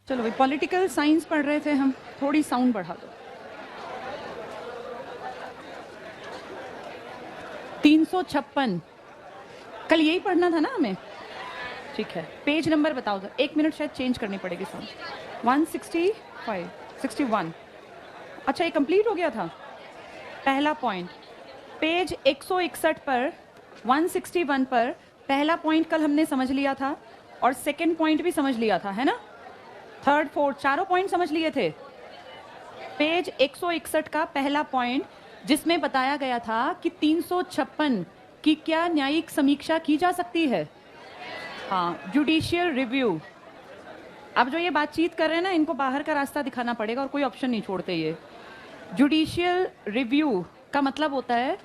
चलो भाई, political science पढ़ रहे थे हम, थोड़ी साउंड बढ़ा दो। 356 कल यही पढ़ना था ना हमें? ठीक है, पेज नंबर बताओ तो। 1 मिनट शायद चेंज करनी पड़ेगी साउंड। 165 61। अच्छा, ये कंप्लीट हो गया था पहला पॉइंट। पेज 161 पर 161 पर पहला पॉइंट कल हमने समझ लिया था और सेकंड पॉइंट भी समझ लिया था, है ना? थर्ड फोर्थ चारों पॉइंट समझ लिए थे। पेज 161 का पहला पॉइंट जिसमें बताया गया था कि 356 की क्या न्यायिक समीक्षा की जा सकती है? हाँ, जुडिशियल रिव्यू। अब जो ये बातचीत कर रहे हैं ना, इनको बाहर का रास्ता दिखाना पड़ेगा और कोई ऑप्शन नहीं छोड़ते ये। जुडिशियल रिव्यू का मतलब होता है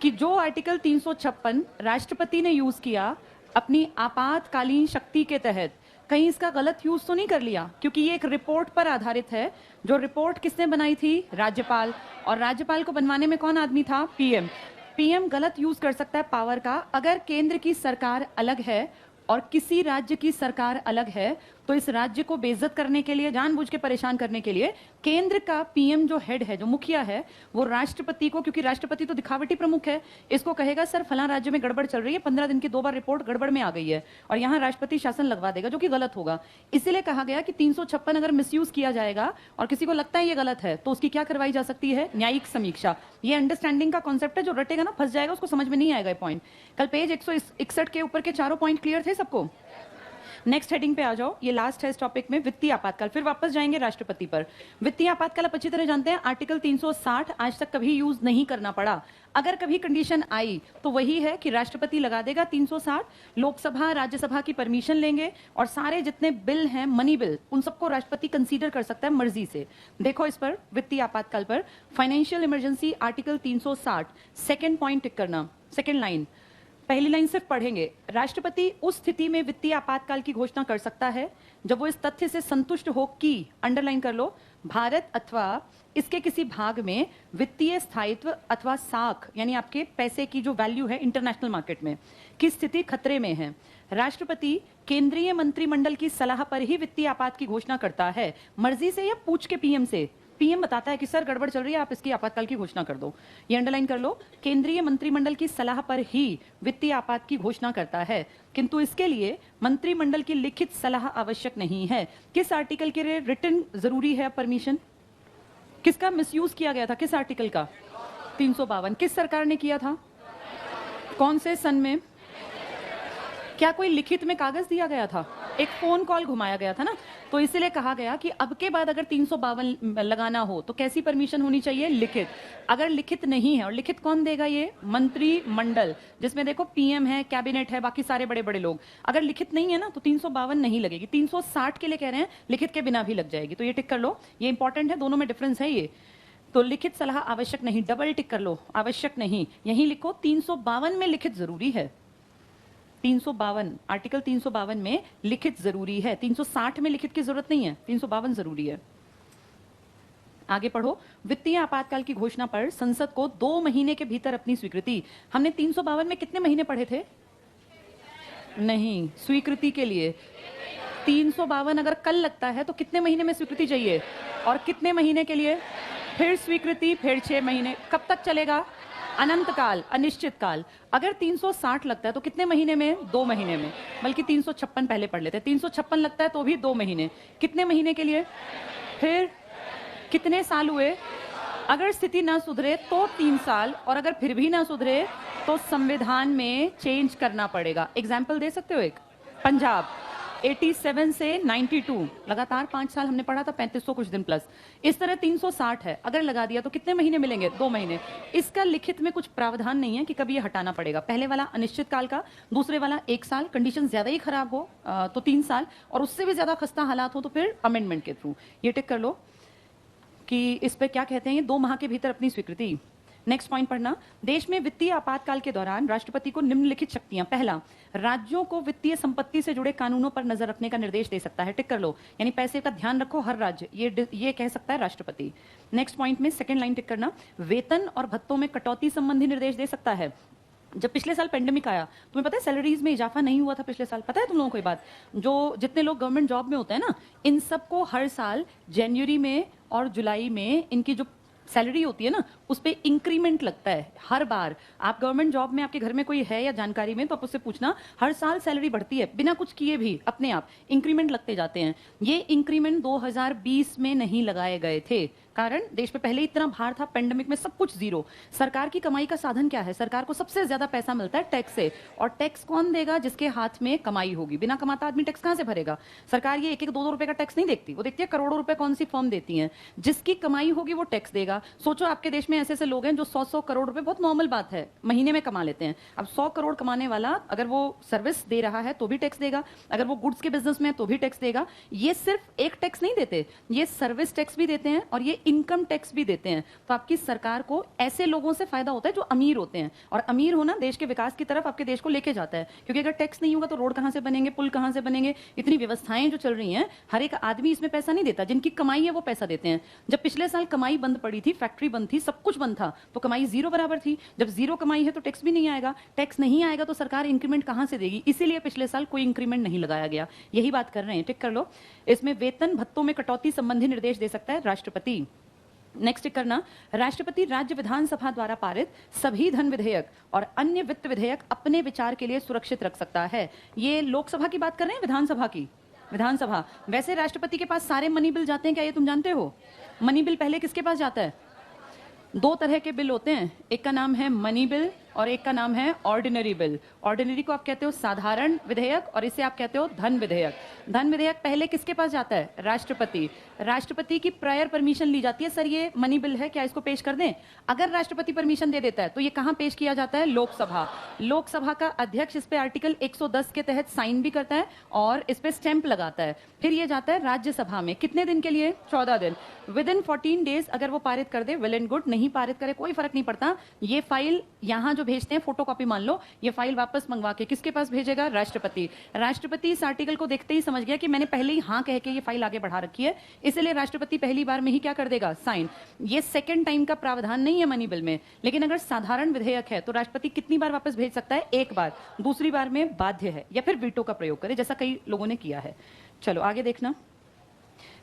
कि जो आर्टिकल 356 राष्ट्रपति ने यूज किया अपनी आपातकालीन शक्ति के तहत, कहीं इसका गलत यूज तो नहीं कर लिया, क्योंकि ये एक रिपोर्ट पर आधारित है। जो रिपोर्ट किसने बनाई थी? राज्यपाल। और राज्यपाल को बनवाने में कौन आदमी था? पीएम। पीएम गलत यूज कर सकता है पावर का। अगर केंद्र की सरकार अलग है और किसी राज्य की सरकार अलग है, तो इस राज्य को बेइज्जत करने के लिए, जानबूझ के परेशान करने के लिए, केंद्र का पीएम जो हेड है, जो मुखिया है, वो राष्ट्रपति को, क्योंकि राष्ट्रपति तो दिखावटी प्रमुख है, इसको कहेगा सर फलां राज्य में गड़बड़ चल रही है, 15 दिन की 2 बार रिपोर्ट गड़बड़ में आ गई है, और यहाँ राष्ट्रपति शासन लगवा देगा, जो कि गलत होगा। इसीलिए कहा गया कि 356 अगर मिसयूज किया जाएगा और किसी को लगता है ये गलत है, तो उसकी क्या करवाई जा सकती है? न्यायिक समीक्षा। ये अंडरस्टैंडिंग का कॉन्सेप्ट है, जो रटेगा ना फंस जाएगा, उसको समझ में नहीं आएगा ये पॉइंट। कल पेज 161 के ऊपर के चारों पॉइंट क्लियर थे सबको? नेक्स्ट हेडिंग पे आ जाओ, ये लास्ट है इस टॉपिक में, वित्तीय आपातकाल। फिर वापस जाएंगे राष्ट्रपति पर। वित्तीय आपातकाल आप अच्छी तरह जानते हैं, आर्टिकल 360 आज तक कभी यूज नहीं करना पड़ा। अगर कभी कंडीशन आई तो वही है कि राष्ट्रपति लगा देगा 360, लोकसभा राज्यसभा की परमिशन लेंगे और सारे जितने बिल हैं, मनी बिल, उन सबको राष्ट्रपति कंसीडर कर सकता है मर्जी से। देखो इस पर, वित्तीय आपातकाल पर, financial emergency article 360, second point tick करना, सेकेंड लाइन। पहली लाइन सिर्फ पढ़ेंगे। राष्ट्रपति उस स्थिति में वित्तीय आपातकाल की घोषणा कर सकता है जब वो इस तथ्य से संतुष्ट हो कि, अंडरलाइन कर लो, भारत अथवा इसके किसी भाग में वित्तीय स्थायित्व अथवा साख, यानी आपके पैसे की जो वैल्यू है इंटरनेशनल मार्केट में, की स्थिति खतरे में है। राष्ट्रपति केंद्रीय मंत्रिमंडल की सलाह पर ही वित्तीय आपात की घोषणा करता है, मर्जी से या पूछ के पीएम से। पीएम बताता है कि सर गड़बड़ चल रही है, आप इसकी आपातकाल की घोषणा कर दो। ये अंडरलाइन कर लो, केंद्रीय मंत्रिमंडल की सलाह पर ही वित्तीय आपात की घोषणा करता है, किंतु इसके लिए मंत्रिमंडल की लिखित सलाह आवश्यक नहीं है। किस आर्टिकल के लिए रिटन जरूरी है परमिशन? किसका मिसयूज किया गया था? किस आर्टिकल का? 352। किस सरकार ने किया था? कौन से सन में? क्या कोई लिखित में कागज दिया गया था? एक फोन कॉल घुमाया गया था ना, तो इसीलिए कहा गया कि अब के बाद अगर 352 लगाना हो तो कैसी परमिशन होनी चाहिए? लिखित। अगर लिखित नहीं है, और लिखित कौन देगा? ये मंत्रिमंडल, जिसमें देखो पीएम है, कैबिनेट है, बाकी सारे बड़े बड़े लोग। अगर लिखित नहीं है ना तो 352 नहीं लगेगी। 360 के लिए कह रहे हैं, लिखित के बिना भी लग जाएगी। तो ये टिक कर लो, ये इंपॉर्टेंट है, दोनों में डिफरेंस है ये। तो लिखित सलाह आवश्यक नहीं, डबल टिक कर लो, आवश्यक नहीं। यही लिखो 352 में लिखित जरूरी है। 352, आर्टिकल 352 में लिखित जरूरी है। 360 में लिखित की जरूरत नहीं है, 352 जरूरी है। आगे पढ़ो। वित्तीय आपातकाल की घोषणा पर संसद को 2 महीने के भीतर अपनी स्वीकृति। हमने 352 में कितने महीने पढ़े थे? नहीं, स्वीकृति के लिए 352 अगर कल लगता है तो कितने महीने में स्वीकृति चाहिए? और कितने महीने के लिए? फिर स्वीकृति, फिर 6 महीने। कब तक चलेगा? अनंत काल, अनिश्चित काल। अगर 360 लगता है तो कितने महीने में? 2 महीने में। बल्कि 356 पहले पढ़ लेते हैं। 356 लगता है तो भी 2 महीने। कितने महीने के लिए? फिर कितने साल हुए? अगर स्थिति ना सुधरे तो 3 साल, और अगर फिर भी ना सुधरे तो संविधान में चेंज करना पड़ेगा। एग्जाम्पल दे सकते हो एक? पंजाब 87 से 92, लगातार 5 साल हमने पढ़ा था, 3500 कुछ दिन प्लस। इस तरह 360 है, अगर लगा दिया तो कितने महीने मिलेंगे? 2 महीने। इसका लिखित में कुछ प्रावधान नहीं है कि कभी ये हटाना पड़ेगा। पहले वाला अनिश्चित काल का, दूसरे वाला 1 साल, कंडीशन ज्यादा ही खराब हो तो 3 साल, और उससे भी ज्यादा खस्ता हालात हो तो फिर अमेंडमेंट के थ्रू। ये टिक कर लो कि इस पे क्या कहते हैं, 2 माह के भीतर अपनी स्वीकृति। नेक्स्ट पॉइंट पढ़ना। देश में वित्तीय आपातकाल के दौरान राष्ट्रपति को निम्नलिखित शक्तियां। पहला, राज्यों को वित्तीय संपत्ति से जुड़े कानूनों पर नजर रखने का निर्देश दे सकता है। टिक कर लो, यानी पैसे का ध्यान रखो हर राज्य, ये कह सकता है राष्ट्रपति। नेक्स्ट पॉइंट में सेकंड लाइन टिक करना। वेतन और भत्तों में कटौती संबंधी निर्देश दे सकता है। जब पिछले साल पेंडेमिक आया, तुम्हें पता है सैलरीज में इजाफा नहीं हुआ था पिछले साल? पता है तुम लोगों को ये बात? जो जितने लोग गवर्नमेंट जॉब में होते हैं ना, इन सबको हर साल जनवरी में और जुलाई में इनकी जो सैलरी होती है ना, उस पर इंक्रीमेंट लगता है हर बार। आप गवर्नमेंट जॉब में, आपके घर में कोई है या जानकारी में, तो आप उससे पूछना, हर साल सैलरी बढ़ती है बिना कुछ किए भी, अपने आप इंक्रीमेंट लगते जाते हैं। ये इंक्रीमेंट 2020 में नहीं लगाए गए थे, कारण देश पे पहले इतना भार था, पेंडेमिक में सब कुछ जीरो। सरकार की कमाई का साधन क्या है? सरकार को सबसे ज्यादा पैसा मिलता है टैक्स से, और टैक्स कौन देगा? जिसके हाथ में कमाई होगी। बिना कमाता आदमी टैक्स कहां से भरेगा? सरकार ये 1-1, 2-2 रुपए का टैक्स नहीं देखती, वो देखती है करोड़ों रुपए कौन सी फर्म देती है। जिसकी कमाई होगी वो टैक्स देगा। सोचो आपके देश में ऐसे ऐसे लोग हैं जो 100-100 करोड़ रुपए, बहुत नॉर्मल बात है, महीने में कमा लेते हैं। अब 100 करोड़ कमाने वाला अगर वो सर्विस दे रहा है तो भी टैक्स देगा, अगर वो गुड्स के बिजनेस में है तो भी टैक्स देगा। ये सिर्फ एक टैक्स नहीं देते, ये सर्विस टैक्स भी देते हैं और ये इनकम टैक्स भी देते हैं। तो आपकी सरकार को ऐसे लोगों से फायदा होता है जो अमीर होते हैं, और अमीर होना देश के विकास की तरफ आपके देश को लेके जाता है। क्योंकि अगर टैक्स नहीं होगा तो रोड कहां से बनेंगे, पुल कहां से बनेंगे? इतनी व्यवस्थाएं जो चल रही हैं, हर एक आदमी इसमें पैसा नहीं देता, जिनकी कमाई है वो पैसा देते हैं। जब पिछले साल कमाई बंद पड़ी थी, फैक्ट्री बंद थी, सब कुछ बंद था, तो कमाई जीरो बराबर थी। जब जीरो कमाई है तो टैक्स भी नहीं आएगा, टैक्स नहीं आएगा तो सरकार इंक्रीमेंट कहां से देगी? इसीलिए पिछले साल कोई इंक्रीमेंट नहीं लगाया गया। यही बात कर रहे हैं, टिक कर लो। इसमें वेतन भत्तों में कटौती संबंधी निर्देश दे सकता है राष्ट्रपति। नेक्स्ट करना, राष्ट्रपति राज्य विधानसभा द्वारा पारित सभी धन विधेयक और अन्य वित्त विधेयक अपने विचार के लिए सुरक्षित रख सकता है। ये लोकसभा की बात कर रहे हैं, विधानसभा की? विधानसभा। वैसे राष्ट्रपति के पास सारे मनी बिल जाते हैं क्या, ये तुम जानते हो? मनी बिल पहले किसके पास जाता है? 2 तरह के बिल होते हैं, एक का नाम है मनी बिल और एक का नाम है ऑर्डिनरी बिल। ऑर्डिनरी को आप कहते हो साधारण विधेयक और इसे आप कहते हो धन विधेयक। धन विधेयक पहले किसके पास जाता है? राष्ट्रपति। राष्ट्रपति की प्रायर परमिशन ली जाती है, सर ये मनी बिल है, क्या इसको पेश कर दें? अगर राष्ट्रपति परमिशन दे देता है तो ये कहां पेश किया जाता है? लोकसभा। लोकसभा का अध्यक्ष इस पे आर्टिकल 110 के तहत साइन भी करता है और इस पे स्टैंप लगाता है। फिर ये जाता है राज्यसभा में, कितने दिन के लिए? 14 दिन। विद इन 14 डेज अगर वो पारित कर दे, वेल एंड गुड, नहीं पारित करे कोई फर्क नहीं पड़ता। ये फाइल यहां जो भेजते हैं, फोटोकॉपी मान लो, ये फाइल वापस मंगवा के किसके पास भेजेगा? राष्ट्रपति। राष्ट्रपति इस आर्टिकल को देखते ही समझ गया कि मैंने पहले ही हां कह के ये फाइल आगे बढ़ा रखी है, इसलिए राष्ट्रपति पहली बार में ही क्या कर देगा? साइन। ये सेकंड टाइम का प्रावधान नहीं है मनी बिल में, लेकिन अगर साधारण विधेयक है तो राष्ट्रपति कितनी बार वापस भेज सकता है? एक बार। दूसरी बार में बाध्य है, या फिर वीटो का प्रयोग करे, जैसा कई लोगों ने किया है। चलो आगे देखना।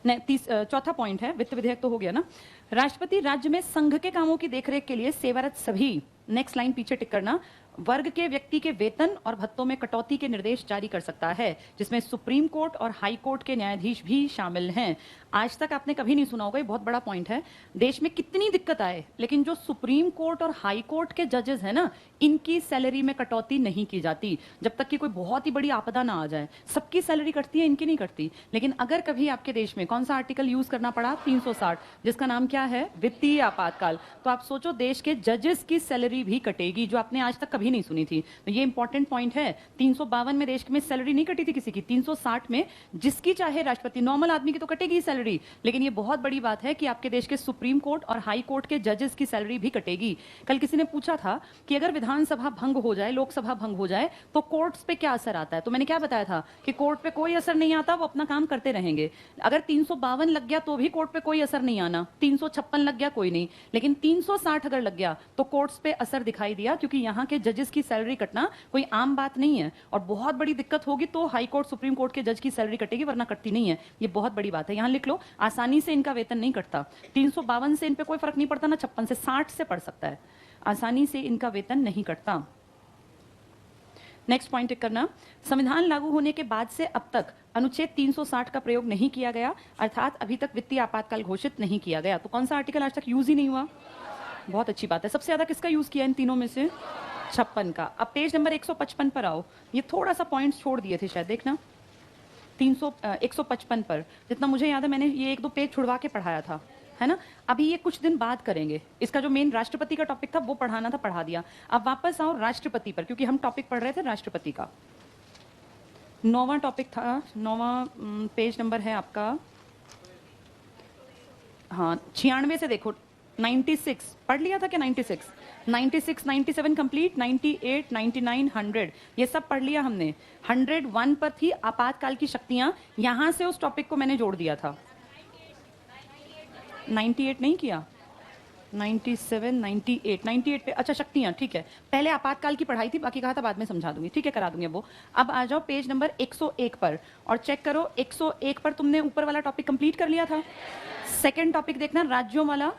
चौथा पॉइंट है, वित्त विधेयक तो हो गया ना। राष्ट्रपति राज्य में संघ के कामों की देखरेख के लिए सेवारत सभी, नेक्स्ट लाइन पीछे टिक करना, वर्ग के व्यक्ति के वेतन और भत्तों में कटौती के निर्देश जारी कर सकता है, जिसमें सुप्रीम कोर्ट और हाई कोर्ट के न्यायाधीश भी शामिल हैं। आज तक आपने कभी नहीं सुना होगा, ये बहुत बड़ा पॉइंट है। देश में कितनी दिक्कत आए, लेकिन जो सुप्रीम कोर्ट और हाई कोर्ट के जजेस हैं ना, इनकी सैलरी में कटौती नहीं की जाती जब तक कि कोई बहुत ही बड़ी आपदा ना आ जाए। सबकी सैलरी कटती है, इनकी नहीं कटती। लेकिन अगर कभी आपके देश में कौन सा आर्टिकल यूज करना पड़ा? 360, जिसका नाम क्या है? वित्तीय आपातकाल। तो आप सोचो, देश के जजेस की सैलरी भी कटेगी, जो आपने आज तक कभी नहीं सुनी थी। तो ये इंपॉर्टेंट पॉइंट है। 352 में देश में सैलरी नहीं कटी थी किसी की, 360 में जिसकी चाहे राष्ट्रपति, नॉर्मल आदमी की तो कटेगी सैलरी, लेकिन ये बहुत बड़ी बात है कि आपके देश के सुप्रीम कोर्ट और हाई कोर्ट के जजेस की सैलरी भी कटेगी। कल किसी ने पूछा था कि अगर विधानसभा भंग हो जाए, लोकसभा भंग हो जाए, तो कोर्ट्स पे क्या असर आता है? तो मैंने क्या बताया था कि कोर्ट पे कोई असर नहीं आता, वो अपना काम करते रहेंगे। अगर 352 लग गया तो भी कोर्ट पे कोई असर नहीं आना, 356 लग गया कोई नहीं, लेकिन 360 अगर लग गया तो कोर्ट्स पे असर दिखाई दिया, क्योंकि यहाँ के जजेस की सैलरी कटना कोई आम बात नहीं है। और बहुत बड़ी दिक्कत होगी तो हाई कोर्ट, सुप्रीम कोर्ट के जज की सैलरी कटेगी, वरना कटती नहीं है। ये बहुत बड़ी बात है, यहां लिख लो। आसानी से इनका वेतन नहीं कटता। 352 से इन पे कोई फर्क नहीं पड़ता ना, 56 से, 60 से पड़ सकता है। आसानी से इनका वेतन नहीं कटता। नेक्स्ट पॉइंट करना, संविधान लागू होने के बाद से अब तक अनुच्छेद 360 का प्रयोग नहीं किया गया, अर्थात अभी तक वित्तीय आपातकाल घोषित नहीं किया गया। तो कौन सा आर्टिकल आज तक यूज ही नहीं हुआ? बहुत अच्छी बात है। सबसे ज्यादा किसका यूज किया इन तीनों में से? 56 का। अब पेज नंबर 155 पर आओ। ये थोड़ा सा पॉइंट छोड़ दिए थे शायद, देखना 155 पर, जितना मुझे याद है मैंने ये 1-2 पेज छुड़वा के पढ़ाया था, है ना। अभी ये कुछ दिन बाद करेंगे। इसका जो मेन राष्ट्रपति का टॉपिक था वो पढ़ाना था, पढ़ा दिया। अब वापस आओ राष्ट्रपति पर, क्योंकि हम टॉपिक पढ़ रहे थे राष्ट्रपति का। 9वां टॉपिक था, 9वां पेज नंबर है आपका, हाँ 96 से देखो, 96 पढ़ लिया था क्या? 96, 97 कंप्लीट, 98, 99, 100 ये सब पढ़ लिया हमने। 101 पर थी आपातकाल की शक्तियां, यहां से उस टॉपिक को मैंने जोड़ दिया था। 98 नहीं किया? 97, 98, 98 पे। अच्छा शक्तियाँ, ठीक है। पहले आपातकाल की पढ़ाई थी, बाकी कहा था बाद में समझा दूंगी, ठीक है, करा दूंगी वो। अब आ जाओ पेज नंबर 101 पर और चेक करो 101 पर तुमने ऊपर वाला टॉपिक कंप्लीट कर लिया था। सेकंड टॉपिक देखना, राज्यों वाला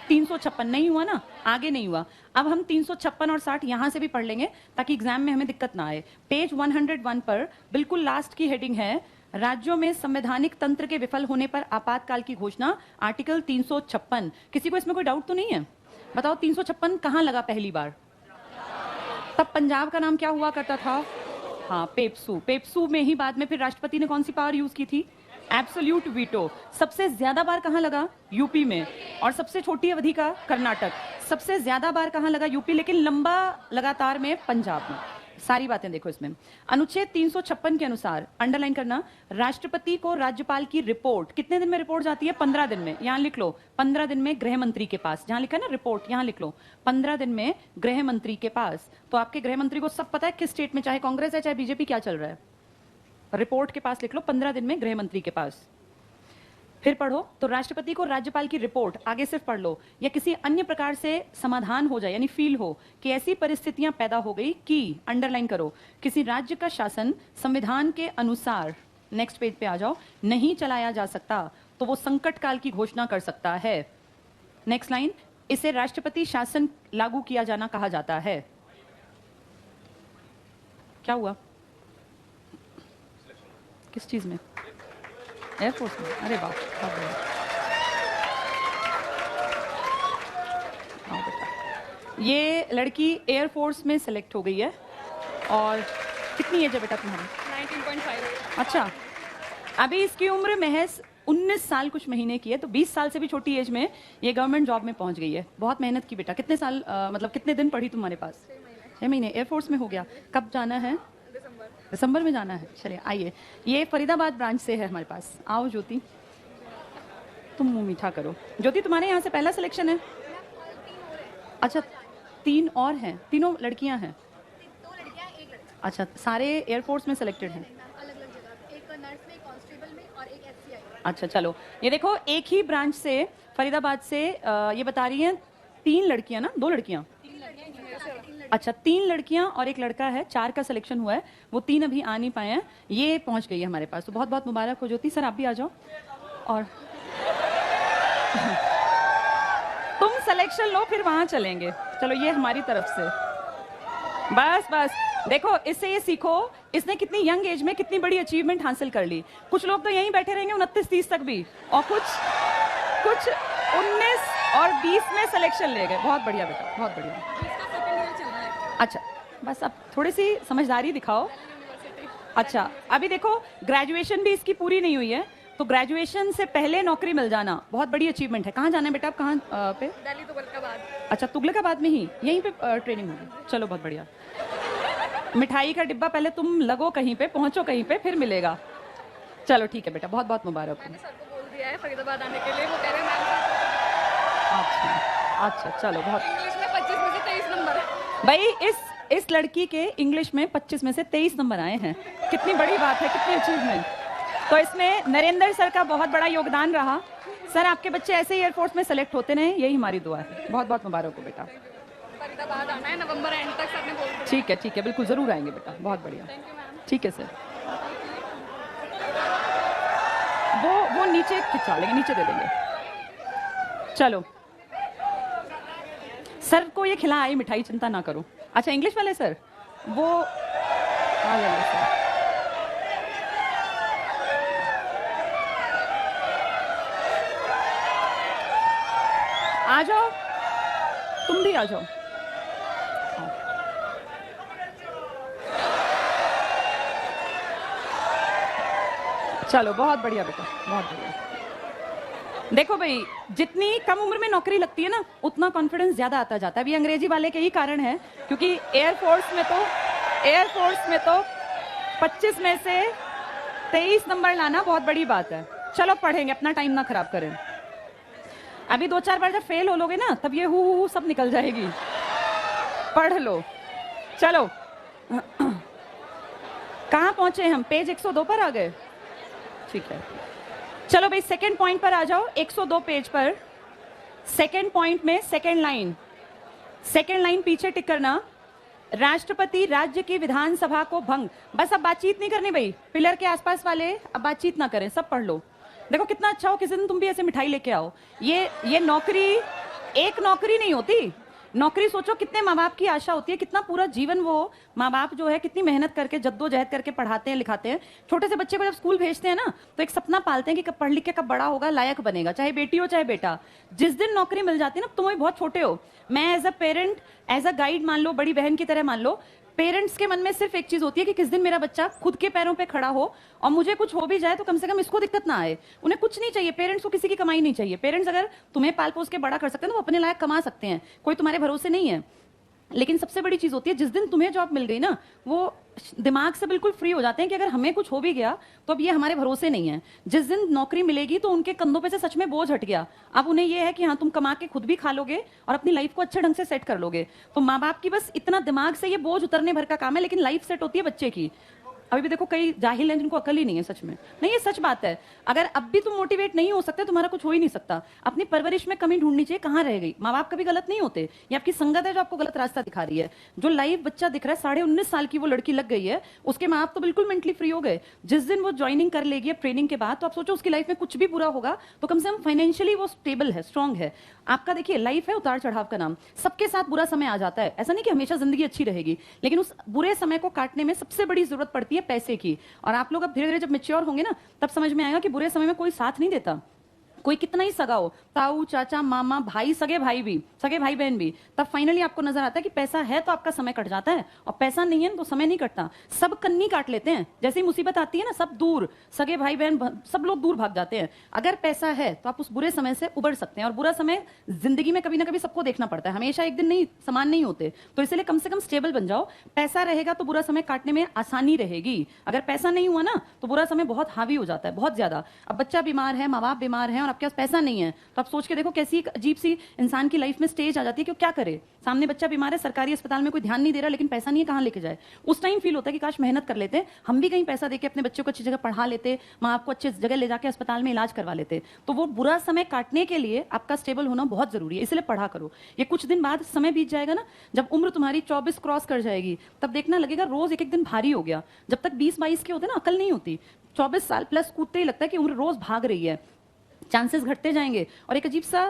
356 नहीं हुआ ना, आगे नहीं हुआ। अब हम 356 और 60 यहां से भी पढ़ लेंगे ताकि एग्जाम में हमें दिक्कत ना आए। पेज 101 पर बिल्कुल लास्ट की हेडिंग है, राज्यों में संवैधानिक तंत्र के विफल होने पर आपातकाल की घोषणा, आर्टिकल 356। किसी को इसमें कोई डाउट तो नहीं है? बताओ 356 कहां लगा पहली बार? तब पंजाब का नाम क्या हुआ करता था? हाँ, पेप्सू। पेप्सू में ही बाद में फिर राष्ट्रपति ने कौन सी पावर यूज की थी? Absolute veto. सबसे ज्यादा बार कहां लगा? यूपी में। और सबसे छोटी अवधि का कर्नाटक। सबसे ज्यादा बार कहां लगा? यूपी, लेकिन लंबा लगातार में पंजाब में। सारी बातें देखो इसमें। अनुच्छेद 356 के अनुसार, अंडरलाइन करना, राष्ट्रपति को राज्यपाल की रिपोर्ट कितने दिन में रिपोर्ट जाती है? 15 दिन में। यहां लिख लो 15 दिन में गृह मंत्री के पास। जहां लिखा है ना रिपोर्ट, यहां लिख लो 15 दिन में गृह मंत्री के पास। तो आपके गृह मंत्री को सब पता है किस स्टेट में, चाहे कांग्रेस है चाहे बीजेपी, क्या चल रहा है। रिपोर्ट के पास लिख लो 15 दिन में गृह मंत्री के पास। फिर पढ़ो तो राष्ट्रपति को राज्यपाल की रिपोर्ट, आगे सिर्फ पढ़ लो, या किसी अन्य प्रकार से समाधान हो जाए, यानी फील हो कि ऐसी परिस्थितियां पैदा हो गई कि, अंडरलाइन करो, किसी राज्य का शासन संविधान के अनुसार, नेक्स्ट पेज पे आ जाओ, नहीं चलाया जा सकता, तो वो संकट काल की घोषणा कर सकता है। नेक्स्ट लाइन, इसे राष्ट्रपति शासन लागू किया जाना कहा जाता है। क्या हुआ? किस चीज में? एयरफोर्स में? अरे वाह, बहुत बढ़िया। आओ बेटा, ये लड़की एयरफोर्स में सेलेक्ट हो गई है। और कितनी एज है बेटा तुम्हारी? 19.5। अच्छा, अभी इसकी उम्र महज 19 साल कुछ महीने की है, तो 20 साल से भी छोटी एज में ये गवर्नमेंट जॉब में पहुंच गई है। बहुत मेहनत की बेटा। कितने साल मतलब कितने दिन पढ़ी तुम्हारे पास? 6 महीने। एयरफोर्स में हो गया। कब जाना है? दिसंबर में जाना है। चलिए आइए, ये फरीदाबाद ब्रांच से है हमारे पास। आओ ज्योति, तुम मुंह मीठा करो। ज्योति तुम्हारे यहाँ से पहला सिलेक्शन है? अच्छा, 3 और हैं? तीनों लड़कियां हैं? 2 लड़कियां, 1 लड़का। अच्छा, सारे एयरफोर्स में सिलेक्टेड हैं? अलग अलग जगह, एक नर्स में, कांस्टेबल में और एक एफसीआई। अच्छा चलो, ये देखो एक ही ब्रांच से फरीदाबाद से ये बता रही हैं 3 लड़कियां ना, 2 लड़कियां? अच्छा, 3 लड़कियां और 1 लड़का है। 4 का सिलेक्शन हुआ है, वो 3 अभी आ नहीं पाए हैं। ये पहुंच गई है हमारे पास, तो बहुत बहुत मुबारक हो ज्योति। सर आप भी आ जाओ। और तुम सिलेक्शन लो, फिर वहां चलेंगे। चलो, ये हमारी तरफ से। बस बस देखो, इससे ये सीखो इसने कितनी यंग एज में कितनी बड़ी अचीवमेंट हासिल कर ली। कुछ लोग तो यहीं बैठे रहेंगे 29-30 तक भी, और कुछ 19 और 20 में सिलेक्शन ले गए। बहुत बढ़िया बेटा, बहुत बढ़िया। अच्छा, बस अब थोड़ी सी समझदारी दिखाओ। अच्छा, अभी देखो ग्रेजुएशन भी इसकी पूरी नहीं हुई है, तो ग्रेजुएशन से पहले नौकरी मिल जाना बहुत बड़ी अचीवमेंट है। कहाँ जाना है बेटा आप? कहाँ पे? दिल्ली, तुगलकाबाद। अच्छा, तुगलकाबाद में ही, यहीं पे ट्रेनिंग होगी। चलो बहुत बढ़िया। मिठाई का डिब्बा पहले तुम लगो कहीं पे, पहुंचो कहीं पे, फिर मिलेगा। चलो ठीक है बेटा, बहुत बहुत मुबारक। मैंने सर को बोल दिया है फरीदाबाद आने के लिए, वो कह रहे हैं मैम। अच्छा चलो, बहुत। इंग्लिश में 25 में से 23 नंबर। भाई इस लड़की के इंग्लिश में 25 में से 23 नंबर आए हैं। कितनी बड़ी बात है, कितनी अचीवमेंट। तो इसमें नरेंद्र सर का बहुत बड़ा योगदान रहा। सर आपके बच्चे ऐसे ही एयरफोर्स में सेलेक्ट होते रहे, यही हमारी दुआ है। बहुत बहुत मुबारक हो बेटा। फरीदाबाद आना है नवंबर एंड तक, सर ने बोल दिया। ठीक है, बिल्कुल जरूर आएंगे बेटा। बहुत बढ़िया, थैंक यू मैम। ठीक है सर। वो नीचे खिंचा लेंगे, नीचे दे देंगे। चलो, सर को ये खिला आई मिठाई, चिंता ना करो। अच्छा, इंग्लिश वाले सर वो आ जाइए सर। आ जाओ, तुम भी आ जाओ। चलो, बहुत बढ़िया बेटा, बहुत बढ़िया। देखो भाई, जितनी कम उम्र में नौकरी लगती है ना, उतना कॉन्फिडेंस ज्यादा आता जाता है। अभी अंग्रेजी वाले के ही कारण है, क्योंकि एयरफोर्स में तो 25 में से 23 नंबर लाना बहुत बड़ी बात है। चलो पढ़ेंगे, अपना टाइम ना खराब करें। अभी 2-4 बार जब फेल हो लोगे ना, तब ये हु सब निकल जाएगी। पढ़ लो। चलो कहाँ पहुंचे हम? पेज 102 पर आ गए। ठीक है, चलो भाई सेकंड पॉइंट पर आ जाओ। 102 पेज पर सेकेंड पॉइंट में सेकेंड लाइन पीछे टिक करना। राष्ट्रपति राज्य की विधानसभा को भंग। बस अब बातचीत नहीं करनी भाई, पिलर के आसपास वाले अब बातचीत ना करें, सब पढ़ लो। देखो कितना अच्छा हो, किसी दिन तुम भी ऐसे मिठाई लेके आओ। ये नौकरी एक नौकरी नहीं होती। नौकरी सोचो कितने माँ बाप की आशा होती है, कितना पूरा जीवन वो माँ बाप जो है कितनी मेहनत करके जद्दोजहद करके पढ़ाते हैं लिखाते हैं। छोटे से बच्चे को जब स्कूल भेजते हैं ना तो एक सपना पालते हैं कि कब पढ़ लिख के कब बड़ा होगा, लायक बनेगा, चाहे बेटी हो चाहे बेटा। जिस दिन नौकरी मिल जाती है ना, तुम भी बहुत छोटे हो, मैं as a parent as a guide मान लो, बड़ी बहन की तरह मान लो, पेरेंट्स के मन में सिर्फ एक चीज होती है कि किस दिन मेरा बच्चा खुद के पैरों पे खड़ा हो और मुझे कुछ हो भी जाए तो कम से कम इसको दिक्कत ना आए। उन्हें कुछ नहीं चाहिए, पेरेंट्स को किसी की कमाई नहीं चाहिए। पेरेंट्स अगर तुम्हें पाल पोस के बड़ा कर सकते हैं तो वो अपने लायक कमा सकते हैं, कोई तुम्हारे भरोसे नहीं है। लेकिन सबसे बड़ी चीज होती है जिस दिन तुम्हें जॉब मिल गई ना, वो दिमाग से बिल्कुल फ्री हो जाते हैं कि अगर हमें कुछ हो भी गया तो अब ये हमारे भरोसे नहीं है। जिस दिन नौकरी मिलेगी तो उनके कंधों पे से सच में बोझ हट गया। अब उन्हें ये है कि हाँ तुम कमा के खुद भी खा लोगे और अपनी लाइफ को अच्छे ढंग से सेट कर लोगे। तो माँ बाप की बस इतना दिमाग से ये बोझ उतरने भर का काम है, लेकिन लाइफ सेट होती है बच्चे की। अभी भी देखो कई जाहिल हैं जिनको अकल ही नहीं है, सच में नहीं, ये सच बात है। अगर अब भी तुम मोटिवेट नहीं हो सकते, तुम्हारा कुछ हो ही नहीं सकता। अपनी परवरिश में कमी ढूंढनी चाहिए, कहाँ रह गई। माँ बाप कभी गलत नहीं होते, ये आपकी संगत है जो आपको गलत रास्ता दिखा रही है। जो लाइव बच्चा दिख रहा है, 19.5 साल की वो लड़की लग गई है, उसके माँ बाप तो बिल्कुल मेंटली फ्री हो गए। जिस दिन वो ज्वाइनिंग कर लेगी ट्रेनिंग के बाद, तो आप सोचो उसकी लाइफ में कुछ भी बुरा होगा तो कम से कम फाइनेंशियली वो स्टेबल है, स्ट्रांग है। आपका देखिए लाइफ है उतार चढ़ाव का नाम, सबके साथ बुरा समय आ जाता है। ऐसा नहीं कि हमेशा जिंदगी अच्छी रहेगी, लेकिन उस बुरे समय को काटने में सबसे बड़ी जरूरत पड़ती है पैसे की। और आप लोग अब धीरे धीरे जब मेच्योर होंगे ना, तब समझ में आएगा कि बुरे समय में कोई साथ नहीं देता। कोई कितना ही सगा हो, ताऊ चाचा मामा भाई, सगे भाई बहन भी, तब फाइनली आपको नजर आता है कि पैसा है तो आपका समय कट जाता है, और पैसा नहीं है तो समय नहीं कटता। सब कन्नी काट लेते हैं, जैसे ही मुसीबत आती है ना सब दूर, सगे भाई बहन सब लोग दूर भाग जाते हैं। अगर पैसा है तो आप उस बुरे समय से उबर सकते हैं। और बुरा समय जिंदगी में कभी ना कभी सबको देखना पड़ता है, हमेशा एक दिन नहीं, समान नहीं होते। तो इसलिए कम से कम स्टेबल बन जाओ। पैसा रहेगा तो बुरा समय काटने में आसानी रहेगी। अगर पैसा नहीं हुआ ना तो बुरा समय बहुत हावी हो जाता है, बहुत ज्यादा। अब बच्चा बीमार है, माँ बाप बीमार है और आपके पास पैसा नहीं है, तो आप सोच के देखो कैसी अजीब सी इंसान की लाइफ में स्टेज आ जाती है कि वो क्या करे। सामने बच्चा बीमार है, सरकारी अस्पताल में कोई ध्यान नहीं दे रहा, लेकिन पैसा नहीं है, कहां लेके जाए। उस टाइम फील होता है कि काश मेहनत कर लेते, हम भी कहीं पैसा देके अपने बच्चों को अच्छी जगह पढ़ा लेते, माँ बाप को अच्छी जगह ले जाके अस्पताल में इलाज करवा लेते। तो वो बुरा समय काटने के लिए आपका स्टेबल होना बहुत जरूरी है, इसलिए पढ़ा करो। ये कुछ दिन बाद समय बीत जाएगा ना, जब उम्र तुम्हारी 24 क्रॉस कर जाएगी, तब देखना लगेगा रोज एक एक दिन भारी हो गया। जब तक 20-22 के होते ना, अकल नहीं होती। 24 साल प्लस कूदते ही लगता है कि उम्र रोज भाग रही है, चांसेस घटते जाएंगे। और एक अजीब सा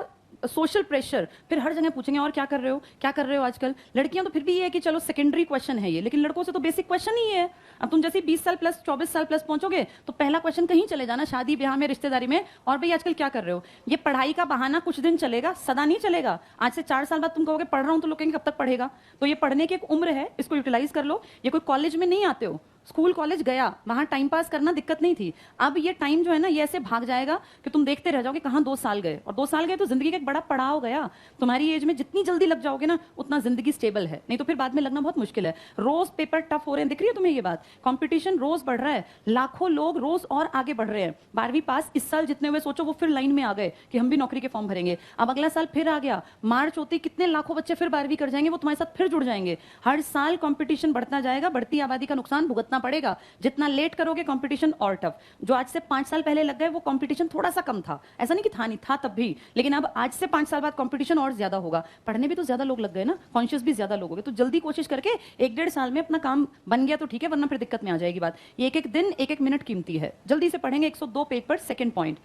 सोशल प्रेशर, फिर हर जगह पूछेंगे और क्या कर रहे हो आजकल। लड़कियां तो फिर भी ये है कि चलो सेकेंडरी क्वेश्चन है ये, लेकिन लड़कों से तो बेसिक क्वेश्चन ही है। अब तुम जैसे 20 साल प्लस 24 साल प्लस पहुंचोगे तो पहला क्वेश्चन कहीं चले जाना, शादी ब्याह में, रिश्तेदारी में, और भाई आजकल क्या कर रहे हो। ये पढ़ाई का बहाना कुछ दिन चलेगा, सदा नहीं चलेगा। आज से 4 साल बाद तुम कहोगे पढ़ रहा हूं, तो लोग कहेंगे कब तक पढ़ेगा। तो ये पढ़ने की एक उम्र है, इसको यूटिलाइज कर लो। ये कोई कॉलेज में नहीं आते हो, स्कूल कॉलेज गया, वहां टाइम पास करना दिक्कत नहीं थी। अब ये टाइम जो है ना, ये ऐसे भाग जाएगा कि तुम देखते रह जाओगे कहां 2 साल गए। और 2 साल गए तो जिंदगी का एक बड़ा पड़ाव गया। तुम्हारी एज में जितनी जल्दी लग जाओगे ना, उतना जिंदगी स्टेबल है, नहीं तो फिर बाद में लगना बहुत मुश्किल है। रोज पेपर टफ हो रहे हैं, दिख रही है तुम्हें ये बात। कंपटीशन रोज बढ़ रहा है, लाखों लोग रोज और आगे बढ़ रहे हैं। 12वीं पास इस साल जितने हुए, सोचो वो फिर लाइन में आ गए कि हम भी नौकरी के फॉर्म भरेंगे। अब अगला साल फिर आ गया, मार्च होते कितने लाखों बच्चे फिर 12वीं कर जाएंगे, वो तुम्हारे साथ फिर जुड़ जाएंगे। हर साल कंपटीशन बढ़ता जाएगा, बढ़ती आबादी का नुकसान भुगतना पड़ेगा। जितना लेट करोगे कंपटीशन और टफ। जो आज से 5 साल पहले लग गए, वो कंपटीशन थोड़ा सा कम था, ऐसा नहीं कि था नहीं, था तब भी, लेकिन अब आज से 5 साल बाद कंपटीशन और ज्यादा होगा। पढ़ने भी तो ज्यादा लोग लग गए ना, कॉन्शियस भी ज्यादा लोग हो गए। तो जल्दी कोशिश करके 1-1.5 साल में अपना काम बन गया तो ठीक है, वरना फिर दिक्कत में आ जाएगी बात। ये एक एक दिन, एक एक मिनट कीमती है। जल्दी से पढ़ेंगे 102 पेज पर। सेकंड पॉइंट,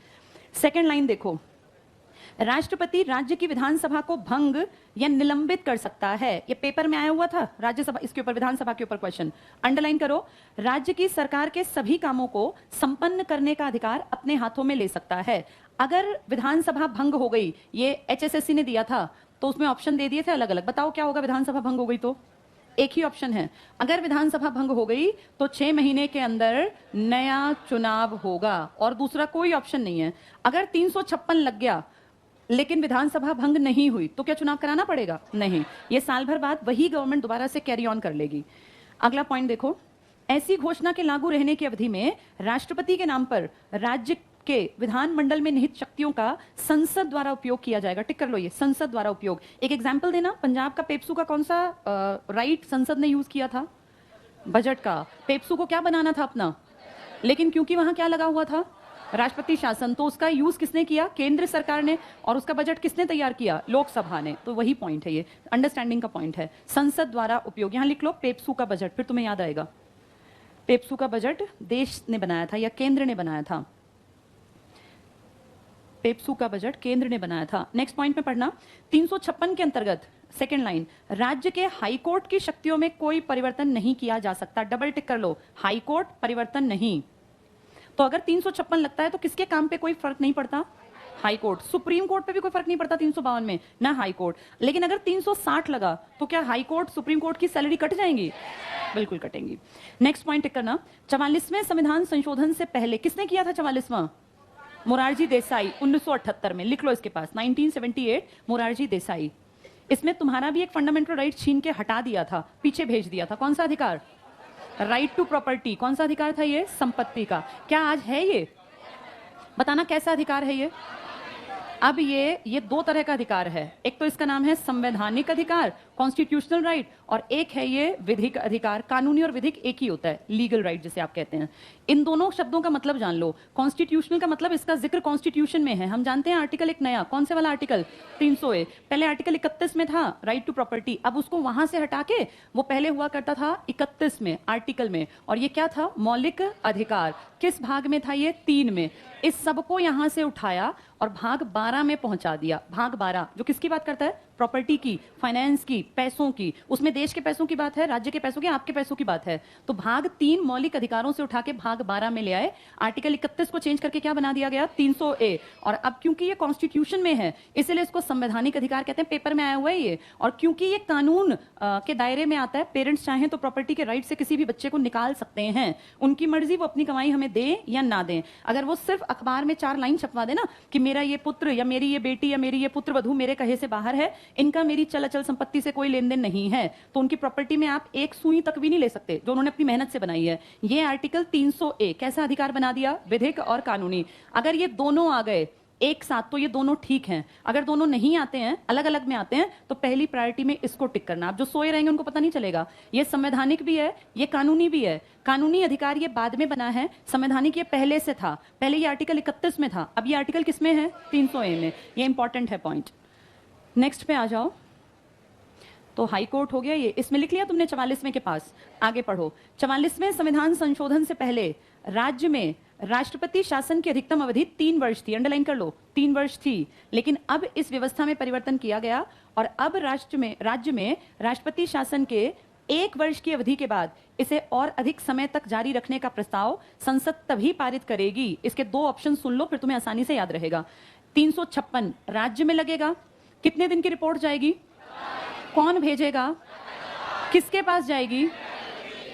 सेकंड लाइन देखो, राष्ट्रपति राज्य की विधानसभा को भंग या निलंबित कर सकता है। ये पेपर में आया हुआ था, राज्यसभा, इसके ऊपर, विधानसभा के ऊपर क्वेश्चन। अंडरलाइन करो, राज्य की सरकार के सभी कामों को संपन्न करने का अधिकार अपने हाथों में ले सकता है। अगर विधानसभा भंग हो गई, ये एचएसएससी ने दिया था, तो उसमें ऑप्शन दे दिए थे अलग अलग। बताओ क्या होगा विधानसभा भंग हो गई तो? एक ही ऑप्शन है, अगर विधानसभा भंग हो गई तो 6 महीने के अंदर नया चुनाव होगा, और दूसरा कोई ऑप्शन नहीं है। अगर 356 लग गया लेकिन विधानसभा भंग नहीं हुई तो क्या चुनाव कराना पड़ेगा? नहीं, ये साल भर बाद वही गवर्नमेंट दोबारा से कैरी ऑन कर लेगी। अगला पॉइंट देखो, ऐसी घोषणा के लागू रहने की अवधि में राष्ट्रपति के नाम पर राज्य के विधानमंडल में निहित शक्तियों का संसद द्वारा उपयोग किया जाएगा। टिक कर लो, ये संसद द्वारा उपयोग। एक एग्जाम्पल देना, पंजाब का पेप्सू का कौन सा राइट संसद ने यूज किया था? बजट का। पेप्सू को क्या बनाना था अपना, लेकिन क्योंकि वहां क्या लगा हुआ था? राष्ट्रपति शासन, तो उसका यूज किसने किया? केंद्र सरकार ने। और उसका बजट किसने तैयार किया? लोकसभा ने। तो वही पॉइंट है, ये अंडरस्टैंडिंग का पॉइंट है। संसद द्वारा उपयोग, यहां लिख लो पेप्सू का बजट, फिर तुम्हें याद आएगा। पेप्सू का बजट देश ने बनाया था या केंद्र ने बनाया था? पेप्सू का बजट केंद्र ने बनाया था। नेक्स्ट पॉइंट में पढ़ना, 356 के अंतर्गत सेकेंड लाइन, राज्य के हाईकोर्ट की शक्तियों में कोई परिवर्तन नहीं किया जा सकता। डबल टिक कर लो, हाईकोर्ट परिवर्तन नहीं। तो अगर 356 लगता है तो किसके काम पे कोई फर्क नहीं पड़ता? High court. सुप्रीम कोर्ट पे भी कोई फर्क नहीं पड़ता 352 में, ना हाई कोर्ट। लेकिन अगर 360 लगा तो क्या हाई कोर्ट सुप्रीम कोर्ट की सैलरी कट जाएंगी? बिल्कुल कटेंगी। नेक्स्ट पॉइंट टिक करना, 44वें संविधान संशोधन से पहले किसने किया था 44वां? मोरारजी देसाई, 1978 में। लिख लो इसके पास, 1978 मोरारजी देसाई। इसमें तुम्हारा भी एक फंडामेंटल राइट छीन के हटा दिया था, पीछे भेज दिया था। कौन सा अधिकार? Right to property. कौन सा अधिकार था ये? संपत्ति का। क्या आज है ये? बताना कैसा अधिकार है ये? अब ये दो तरह का अधिकार है। एक तो इसका नाम है संवैधानिक अधिकार, कॉन्स्टिट्यूशनल राइट, और एक है ये विधिक अधिकार। कानूनी और विधिक एक ही होता है, लीगल राइट जिसे आप कहते हैं। इन दोनों शब्दों का मतलब जान लो। कॉन्स्टिट्यूशनल का मतलब इसका जिक्र कॉन्स्टिट्यूशन में है। हम जानते हैं आर्टिकल एक नया, कौन से वाला आर्टिकल? 300A। पहले आर्टिकल 31 में था राइट टू प्रॉपर्टी, अब उसको वहां से हटा के वो पहले हुआ करता था 31 में आर्टिकल में। और ये क्या था? मौलिक अधिकार। किस भाग में था ये? 3 में। इस सबको यहां से उठाया और भाग 12 में पहुंचा दिया। भाग 12 जो किसकी बात करता है? प्रॉपर्टी की, फाइनेंस की, पैसों की। उसमें देश के पैसों की बात है, राज्य के पैसों की, आपके पैसों की बात है। तो भाग 3 मौलिक अधिकारों से उठा के भाग 12 में ले आए। आर्टिकल 31 को चेंज करके क्या बना दिया गया? 300A। और अब क्योंकि ये कॉन्स्टिट्यूशन में है इसलिए इसको संवैधानिक अधिकार कहते हैं। पेपर में आया हुआ है ये। और क्योंकि ये कानून के दायरे में आता है, पेरेंट्स चाहें तो प्रॉपर्टी के राइट से किसी भी बच्चे को निकाल सकते हैं। उनकी मर्जी, वो अपनी कमाई हमें दे या ना दें। अगर वो सिर्फ अखबार में 4 लाइन छपवा दे ना कि मेरा ये पुत्र या मेरी ये बेटी या मेरी ये पुत्र वधू मेरे कहे से बाहर है, इनका मेरी चल अचल संपत्ति से कोई लेन देन नहीं है, तो उनकी प्रॉपर्टी में आप एक सुई तक भी नहीं ले सकते जो उन्होंने अपनी मेहनत से बनाई है। ये आर्टिकल 300A कैसा अधिकार बना दिया? विधिक और कानूनी। अगर ये दोनों आ गए एक साथ तो ये दोनों ठीक हैं। अगर दोनों नहीं आते हैं, अलग अलग में आते हैं, तो पहली प्रायोरिटी में इसको टिक करना। आप जो सोए रहेंगे उनको पता नहीं चलेगा। ये संवैधानिक भी है, ये कानूनी भी है। कानूनी अधिकार ये बाद में बना है, संवैधानिक ये पहले से था। पहले ये आर्टिकल 31 में था, अब ये आर्टिकल किसमें है? 300A में। ये इंपॉर्टेंट है पॉइंट। नेक्स्ट पे आ जाओ। तो हाई कोर्ट हो गया ये, इसमें लिख लिया तुमने 44वें के पास। आगे पढ़ो। 44वें संविधान संशोधन से पहले राज्य में राष्ट्रपति शासन की अधिकतम अवधि 3 वर्ष थी। अंडरलाइन कर लो, 3 वर्ष थी। लेकिन अब इस व्यवस्था में परिवर्तन किया गया और अब राज्य में राष्ट्रपति शासन के 1 वर्ष की अवधि के बाद इसे और अधिक समय तक जारी रखने का प्रस्ताव संसद तभी पारित करेगी। इसके 2 ऑप्शन सुन लो, फिर तुम्हें आसानी से याद रहेगा। 356 राज्य में लगेगा। कितने दिन की रिपोर्ट जाएगी? कौन भेजेगा? किसके पास जाएगी?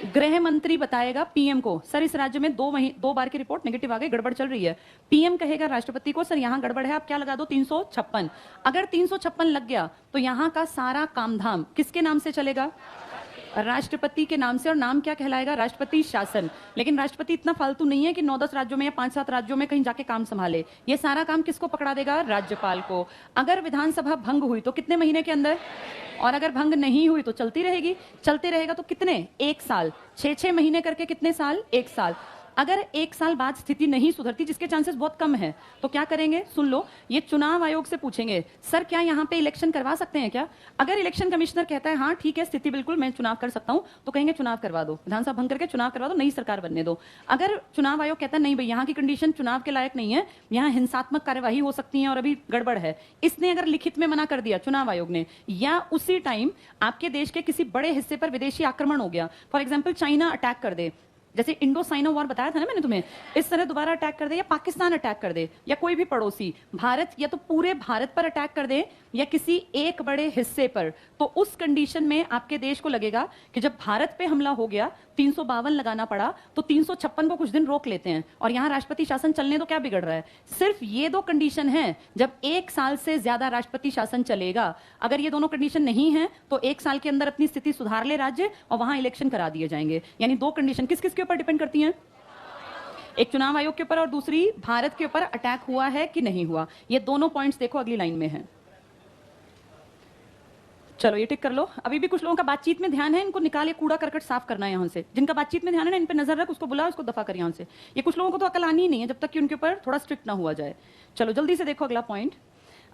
गृह मंत्री बताएगा पीएम को, सर इस राज्य में 2 बार की रिपोर्ट नेगेटिव आ गई, गड़बड़ चल रही है। पीएम कहेगा राष्ट्रपति को, सर यहां गड़बड़ है, आप क्या लगा दो? 356। अगर 356 लग गया तो यहां का सारा कामधाम किसके नाम से चलेगा? राष्ट्रपति के नाम से। और नाम क्या कहलाएगा? राष्ट्रपति शासन। लेकिन राष्ट्रपति इतना फालतू नहीं है कि 9-10 राज्यों में या 5-7 राज्यों में कहीं जाके काम संभाले। ये सारा काम किसको पकड़ा देगा? राज्यपाल को। अगर विधानसभा भंग हुई तो कितने महीने के अंदर? और अगर भंग नहीं हुई तो चलती रहेगी। चलते रहेगा तो कितने? 1 साल। 6-6 महीने करके कितने साल? 1 साल। अगर 1 साल बाद स्थिति नहीं सुधरती, जिसके चांसेस बहुत कम है, तो क्या करेंगे? सुन लो, ये चुनाव आयोग से पूछेंगे, सर क्या यहाँ पे इलेक्शन करवा सकते हैं क्या? अगर इलेक्शन कमिश्नर कहता है हाँ ठीक है, स्थिति बिल्कुल मैं चुनाव कर सकता हूँ, तो कहेंगे चुनाव करवा दो, विधानसभा भंग करके चुनाव करवा दो, नई सरकार बनने दो। अगर चुनाव आयोग कहता है नहीं भाई यहाँ की कंडीशन चुनाव के लायक नहीं है, यहाँ हिंसात्मक कार्यवाही हो सकती है और अभी गड़बड़ है, इसने अगर लिखित में मना कर दिया चुनाव आयोग ने, या उसी टाइम आपके देश के किसी बड़े हिस्से पर विदेशी आक्रमण हो गया, फॉर एग्जाम्पल चाइना अटैक कर दे, जैसे इंडो साइनो वॉर बताया था ना मैंने तुम्हें, इस तरह दोबारा अटैक कर दे, या पाकिस्तान अटैक कर दे, या कोई भी पड़ोसी भारत, या तो पूरे भारत पर अटैक कर दे या किसी एक बड़े हिस्से पर, तो उस कंडीशन में आपके देश को लगेगा कि जब भारत पे हमला हो गया 352 लगाना पड़ा, तो 356 को कुछ दिन रोक लेते हैं और यहां राष्ट्रपति शासन चलने तो क्या बिगड़ रहा है? सिर्फ ये 2 कंडीशन है जब 1 साल से ज्यादा राष्ट्रपति शासन चलेगा। अगर ये दोनों कंडीशन नहीं है तो 1 साल के अंदर अपनी स्थिति सुधार ले राज्य और वहां इलेक्शन करा दिए जाएंगे। यानी 2 कंडीशन किस किस के ऊपर डिपेंड करती हैं? एक चुनाव आयोग के ऊपर और दूसरी भारत के ऊपर अटैक हुआ है कि नहीं हुआ। ये दोनों पॉइंट्स देखो अगली लाइन में है। चलो ये टिक कर लो। अभी भी कुछ लोगों का बातचीत में ध्यान है, इनको निकाल ये कूड़ा करकट साफ करना है यहाँ से। जिनका बातचीत में ध्यान है ना, इन पे नजर रख, उसको बुला, उसको दफा कर यहाँ से। ये कुछ लोगों को तो अकल आनी ही नहीं है जब तक कि उनके ऊपर थोड़ा स्ट्रिक्ट ना हुआ जाए। चलो जल्दी से देखो अगला पॉइंट।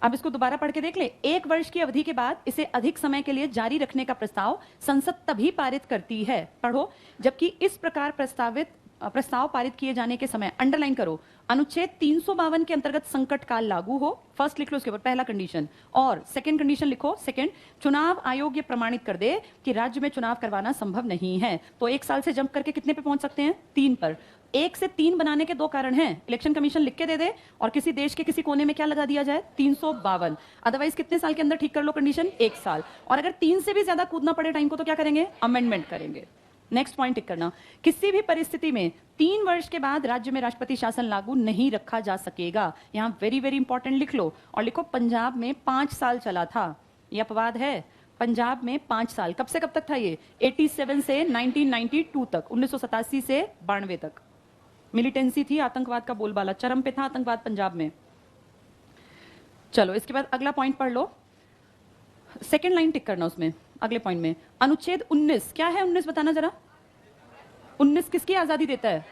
अब इसको दोबारा पढ़ के देख ले। 1 वर्ष की अवधि के बाद इसे अधिक समय के लिए जारी रखने का प्रस्ताव संसद तभी पारित करती है, पढ़ो, जबकि इस प्रकार प्रस्ताव पारित किए जाने के समय, अंडरलाइन करो, अनुच्छेद 352 के अंतर्गत संकट काल लागू हो। फर्स्ट लिख लो उसके ऊपर, पहला कंडीशन। और सेकंड कंडीशन लिखो, सेकंड, चुनाव आयोग ये प्रमाणित कर दे कि राज्य में चुनाव करवाना संभव नहीं है। तो 1 साल से जंप करके कितने पे पहुंच सकते हैं? 3 पर। 1 से 3 बनाने के 2 कारण हैं। इलेक्शन कमीशन लिख के दे दे और किसी देश के किसी कोने में क्या लगा दिया जाए? 352। अदरवाइज कितने साल के अंदर ठीक कर लो कंडीशन? 1 साल। और अगर 3 से भी ज्यादा कूदना पड़े टाइम को तो क्या करेंगे? अमेंडमेंट करेंगे। नेक्स्ट पॉइंट टिक करना। किसी भी परिस्थिति में 3 वर्ष के बाद राज्य में राष्ट्रपति शासन लागू नहीं रखा जा सकेगा। यहां वेरी वेरी इंपॉर्टेंट लिख लो। और लिखो पंजाब में 5 साल चला था। यह अपवाद है। पंजाब में 5 साल, कब से कब तक था ये? 87 से 1992 तक, 1987 से 92 तक। मिलिटेंसी थी, आतंकवाद का बोलबाला चरम पे था, आतंकवाद पंजाब में। चलो इसके बाद अगला पॉइंट पढ़ लो। सेकेंड लाइन टिक करना उसमें, अगले पॉइंट में। अनुच्छेद 19, क्या है 19 बताना जरा? 19 किसकी आजादी देता है?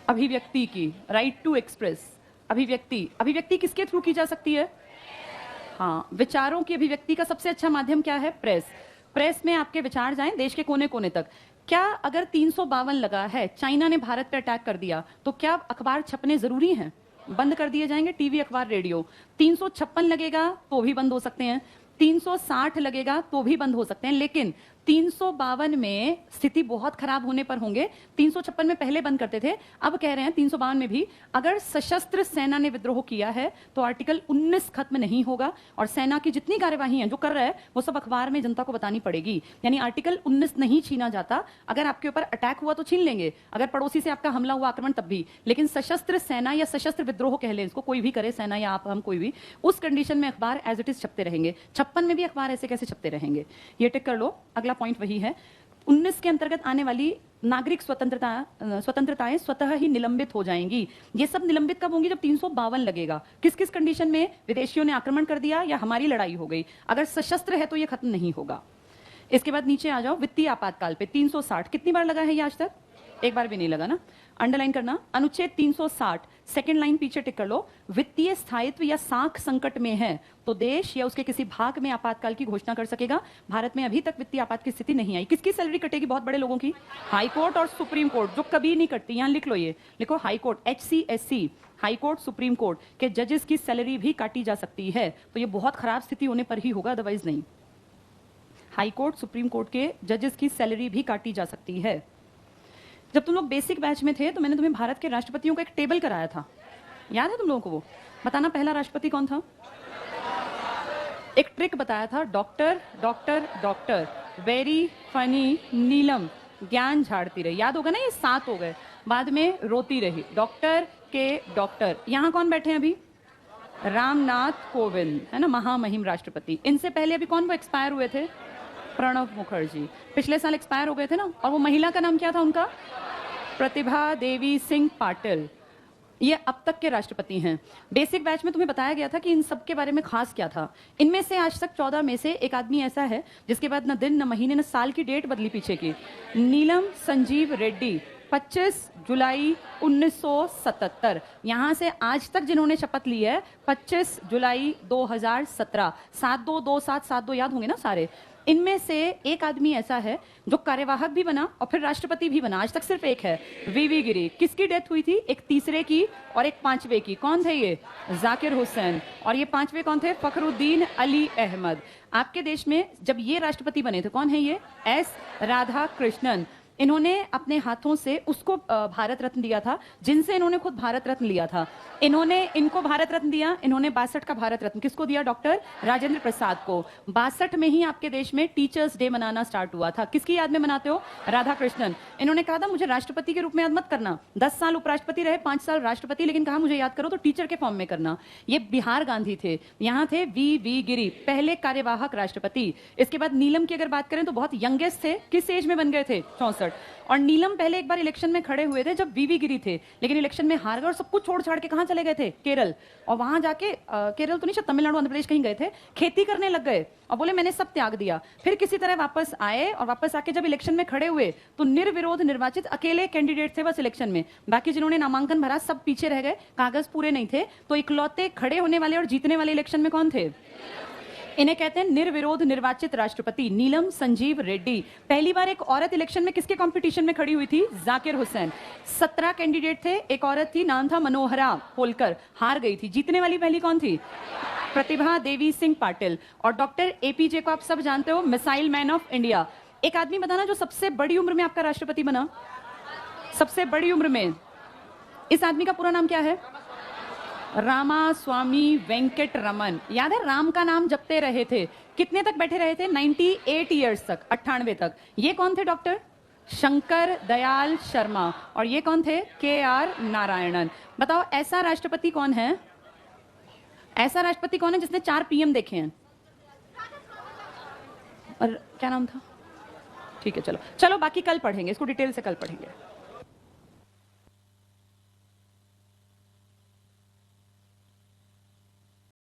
अभिव्यक्ति की, राइट टू एक्सप्रेस। अभिव्यक्ति किसके थ्रू की जा सकती है? हाँ, विचारों की अभिव्यक्ति का सबसे अच्छा माध्यम क्या है? प्रेस। प्रेस में आपके विचार जाएं देश के कोने कोने तक। क्या अगर 352 लगा है, चाइना ने भारत पर अटैक कर दिया, तो क्या अखबार छपने जरूरी हैं? बंद कर दिए जाएंगे टीवी, अखबार, रेडियो। 356 लगेगा तो भी बंद हो सकते हैं, 360 लगेगा तो भी बंद हो सकते हैं, लेकिन 352 में स्थिति बहुत खराब होने पर होंगे। 356 में पहले बंद करते थे, अब कह रहे हैं 352 में भी अगर सशस्त्र सेना ने विद्रोह किया है तो आर्टिकल 19 खत्म नहीं होगा और सेना की जितनी कार्यवाही है जो कर रहा है वो सब अखबार में जनता को बतानी पड़ेगी। यानी आर्टिकल 19 नहीं छीना जाता। अगर आपके ऊपर अटैक हुआ तो छीन लेंगे, अगर पड़ोसी से आपका हमला हुआ, आक्रमण, तब भी। लेकिन सशस्त्र सेना या सशस्त्र विद्रोह कह लें इसको, कोई भी करे, सेना या आप, हम, कोई भी, उस कंडीशन में अखबार एज इट इज छपते रहेंगे। 56 में भी अखबार ऐसे कैसे छपते रहेंगे? ये टिक कर लो। अगला पॉइंट वही है। 19 के अंतर्गत आने वाली नागरिक स्वतंत्रताएं स्वतः ही निलंबित हो जाएंगी। ये सब निलंबित कब होंगी? जब 352 लगेगा। किस किस कंडीशन में? विदेशियों ने आक्रमण कर दिया या हमारी लड़ाई हो गई। अगर सशस्त्र है तो ये खत्म नहीं होगा। इसके बाद नीचे आ जाओ, वित्तीय आपातकाल पे 360 कितनी बार लगा है ये आज तक? 1 बार भी नहीं लगा ना। अंडरलाइन करना, अनुच्छेद 360 सेकेंड लाइन पीछे टिक कर लो। वित्तीय स्थायित्व या साख संकट में है तो देश या उसके किसी भाग में आपातकाल की घोषणा कर सकेगा। भारत में अभी तक वित्तीय आपात की स्थिति नहीं आई। किसकी सैलरी कटेगी? बहुत बड़े लोगों की। हाई कोर्ट और सुप्रीम कोर्ट, जो कभी नहीं कटती। यहां लिख लो, ये लिखो, high court, HCSC, high court, supreme court के जजेस की सैलरी भी काटी जा सकती है। तो ये बहुत खराब स्थिति होने पर ही होगा, अदरवाइज नहीं। हाई कोर्ट, सुप्रीम कोर्ट के जजेस की सैलरी भी काटी जा सकती है। जब तुम लोग बेसिक बैच में थे तो मैंने तुम्हें भारत के राष्ट्रपतियों का एक टेबल कराया था, याद है तुम लोगों को? वो बताना, पहला राष्ट्रपति कौन था? एक ट्रिक बताया था, doctor doctor doctor, very funny Neelam, ज्ञान झाड़ती रही। याद होगा ना? ये 7 हो गए, बाद में रोती रही, डॉक्टर के डॉक्टर। यहां कौन बैठे हैं अभी? रामनाथ कोविंद, है ना, महामहिम राष्ट्रपति। इनसे पहले अभी कौन वो एक्सपायर हुए थे? प्रणब मुखर्जी, पिछले साल एक्सपायर हो गए थे ना। और वो महिला का नाम क्या था उनका? प्रतिभा देवी सिंह पाटिल। ये अब तक के राष्ट्रपति हैं। बेसिक बैच में तुम्हें बताया गया था कि इन सब के बारे में खास क्या था। इनमें से आज तक 14 में से एक आदमी ऐसा है जिसके बाद न दिन, न महीने, न साल की डेट बदली पीछे की। नीलम संजीव रेड्डी, 25 जुलाई 1977। यहां से आज तक जिन्होंने शपथ ली है 25 जुलाई 2017। 722772 याद होंगे ना सारे। इनमें से एक आदमी ऐसा है जो कार्यवाहक भी बना और फिर राष्ट्रपति भी बना। आज तक सिर्फ एक है, वीवी गिरी। किसकी डेथ हुई थी? एक तीसरे की और एक 5वें की। कौन थे ये? जाकिर हुसैन। और ये 5वें कौन थे? फखरुद्दीन अली अहमद। आपके देश में जब ये राष्ट्रपति बने थे, कौन है ये? एस राधा कृष्णन। इन्होंने अपने हाथों से उसको भारत रत्न दिया था जिनसे इन्होंने खुद भारत रत्न लिया था। इन्होंने इनको भारत रत्न दिया। इन्होंने 62 का भारत रत्न किसको दिया? डॉक्टर राजेंद्र प्रसाद को। 62 में ही आपके देश में टीचर्स डे मनाना स्टार्ट हुआ था। किसकी याद में मनाते हो? राधा कृष्णन। इन्होंने कहा था मुझे राष्ट्रपति के रूप में याद मत करना। 10 साल उपराष्ट्रपति रहे, 5 साल राष्ट्रपति, लेकिन कहा मुझे याद करो तो टीचर के फॉर्म में करना। ये बिहार गांधी थे। यहाँ थे वी गिरी, पहले कार्यवाहक राष्ट्रपति। इसके बाद नीलम की अगर बात करें तो बहुत यंगेस्ट थे। किस एज में बन गए थे? 64। 67। और नीलम पहले एक बार इलेक्शन में खड़े हुए थे जब वीवी गिरी थे, लेकिन इलेक्शन में हार गए और सब कुछ छोड़ छाड़ के कहाँ चले गए थे? केरल। और वहां जाके केरल तो नहीं, शायद तमिलनाडु आंध्र प्रदेश कहीं गए थे, खेती करने लग गए और बोले मैंने सब त्याग दिया। फिर किसी तरह वापस आए और वापस आके जब इलेक्शन में खड़े हुए तो निर्विरोध निर्वाचित अकेले कैंडिडेट थे बस इलेक्शन में, बाकी जिन्होंने नामांकन भरा सब पीछे रह गए, कागज पूरे नहीं थे। तो इकलौते खड़े होने वाले और जीतने वाले इलेक्शन में कौन थे? इन्हें कहते हैं निर्विरोध निर्वाचित राष्ट्रपति, नीलम संजीव रेड्डी। पहली बार एक औरत इलेक्शन में किसके कंपटीशन में खड़ी हुई थी? जाकिर हुसैन। 17 कैंडिडेट थे, एक औरत थी, नाम था मनोहरा होलकर, हार गई थी। जीतने वाली पहली कौन थी? प्रतिभा देवी सिंह पाटिल। और डॉक्टर एपीजे को आप सब जानते हो, मिसाइल मैन ऑफ इंडिया। एक आदमी बताना जो सबसे बड़ी उम्र में आपका राष्ट्रपति बना, सबसे बड़ी उम्र में। इस आदमी का पूरा नाम क्या है? रामा स्वामी वेंकट रमन। याद है, राम का नाम जपते रहे थे। कितने तक बैठे रहे थे? 98 ईयर्स तक, 98 तक। ये कौन थे? डॉक्टर शंकर दयाल शर्मा। और ये कौन थे? KR नारायणन। बताओ ऐसा राष्ट्रपति कौन है? ऐसा राष्ट्रपति कौन है जिसने 4 PM देखे हैं? और क्या नाम था? ठीक है, चलो चलो बाकी कल पढ़ेंगे इसको, डिटेल से कल पढ़ेंगे।